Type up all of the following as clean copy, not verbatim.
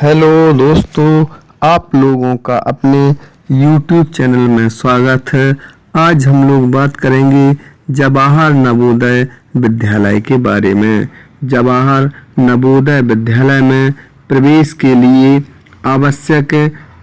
Hello दोस्तों, आप लोगों का अपने YouTube चैनल में स्वागत है। आज हम लोग बात करेंगे जवाहर नवोदय विद्यालय के बारे में। जवाहर नवोदय विद्यालय में प्रवेश के लिए आवश्यक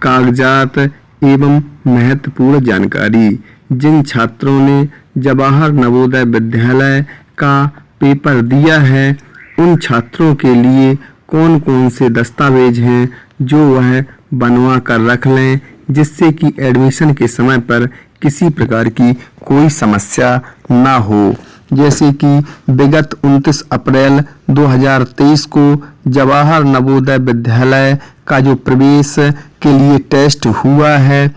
कागजात एवं महत्वपूर्ण जानकारी। जिन छात्रों ने जवाहर नवोदय विद्यालय का पेपर दिया है, उन छात्रों के लिए कौन कौन से दस्तावेज हैं जो वह बनवा कर रख लें, जिससे कि एडमिशन के समय पर किसी प्रकार की कोई समस्या ना हो। जैसे कि विगत 29 अप्रैल 2023 को जवाहर नवोदय विद्यालय का जो प्रवेश के लिए टेस्ट हुआ है,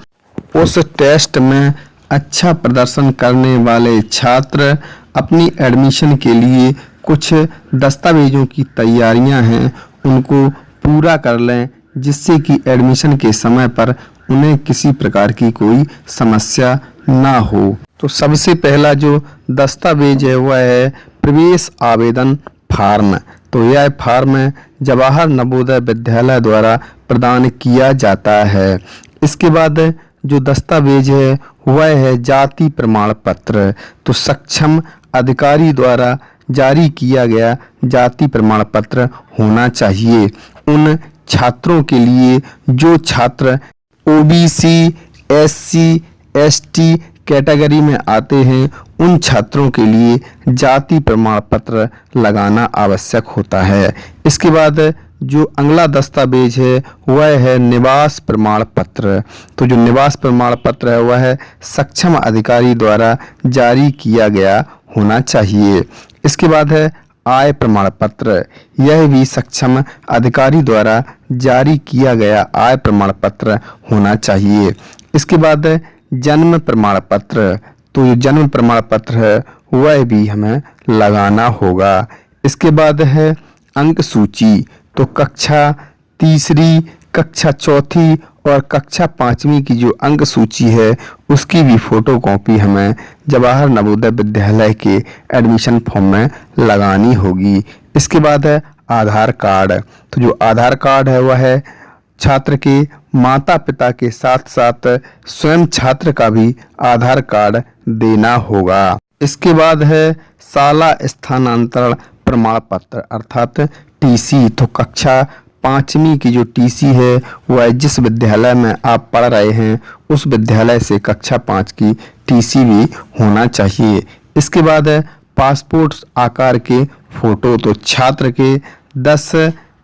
उस टेस्ट में अच्छा प्रदर्शन करने वाले छात्र अपनी एडमिशन के लिए कुछ दस्तावेजों की तैयारियां हैं, उनको पूरा कर लें, जिससे कि एडमिशन के समय पर उन्हें किसी प्रकार की कोई समस्या ना हो। तो सबसे पहला जो दस्तावेज है वह है प्रवेश आवेदन फार्म। तो यह फार्म जवाहर नवोदय विद्यालय द्वारा प्रदान किया जाता है। इसके बाद जो दस्तावेज है वह है जाति प्रमाण पत्र। तो सक्षम अधिकारी द्वारा जारी किया गया जाति प्रमाण पत्र होना चाहिए उन छात्रों के लिए जो छात्र ओबीसी, एससी, एसटी कैटेगरी में आते हैं। उन छात्रों के लिए जाति प्रमाण पत्र लगाना आवश्यक होता है। इसके बाद जो अगला दस्तावेज है वह है निवास प्रमाण पत्र। तो जो निवास प्रमाण पत्र है वह सक्षम अधिकारी द्वारा जारी किया गया होना चाहिए। इसके बाद है आय प्रमाण पत्र। यह भी सक्षम अधिकारी द्वारा जारी किया गया आय प्रमाण पत्र होना चाहिए। इसके बाद जन्म प्रमाण पत्र। तो ये जन्म प्रमाण पत्र है वह भी हमें लगाना होगा। इसके बाद है अंक सूची। तो कक्षा तीसरी, कक्षा चौथी और कक्षा 5वीं की जो अंक सूची है उसकी भी फोटो कॉपी हमें जवाहर नवोदय विद्यालय के एडमिशन फॉर्म में लगानी होगी। इसके बाद है आधार कार्ड। तो जो आधार कार्ड है वह है छात्र के माता पिता के साथ साथ स्वयं छात्र का भी आधार कार्ड देना होगा। इसके बाद है शाला स्थानांतरण प्रमाण पत्र अर्थात टीसी। तो कक्षा 5वीं की जो टीसी है वह जिस विद्यालय में आप पढ़ रहे हैं उस विद्यालय से कक्षा 5 की टीसी भी होना चाहिए। इसके बाद है पासपोर्ट आकार के फोटो। तो छात्र के 10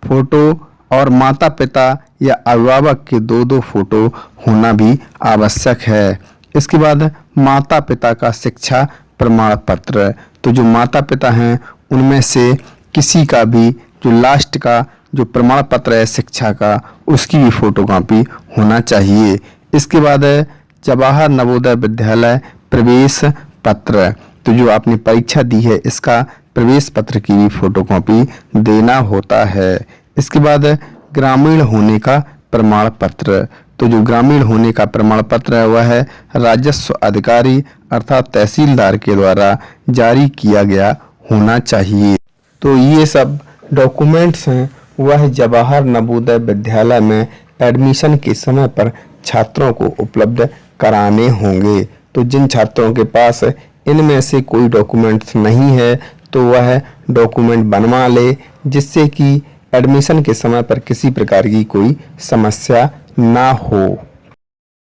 फोटो और माता पिता या अभिभावक के 2-2 फोटो होना भी आवश्यक है। इसके बाद माता पिता का शिक्षा प्रमाण पत्र। तो जो माता पिता हैं उनमें से किसी का भी जो लास्ट का जो प्रमाण पत्र है शिक्षा का, उसकी भी फोटो कॉपी होना चाहिए। इसके बाद है जवाहर नवोदय विद्यालय प्रवेश पत्र। तो जो आपने परीक्षा दी है इसका प्रवेश पत्र की भी फोटो कॉपी देना होता है। इसके बाद ग्रामीण होने का प्रमाण पत्र। तो जो ग्रामीण होने का प्रमाण पत्र है वह है राजस्व अधिकारी अर्थात तहसीलदार के द्वारा जारी किया गया होना चाहिए। तो ये सब डॉक्यूमेंट्स हैं वह जवाहर नवोदय विद्यालय में एडमिशन के समय पर छात्रों को उपलब्ध कराने होंगे। तो जिन छात्रों के पास इनमें से कोई डॉक्यूमेंट्स नहीं है तो वह डॉक्यूमेंट बनवा ले, जिससे कि एडमिशन के समय पर किसी प्रकार की कोई समस्या ना हो।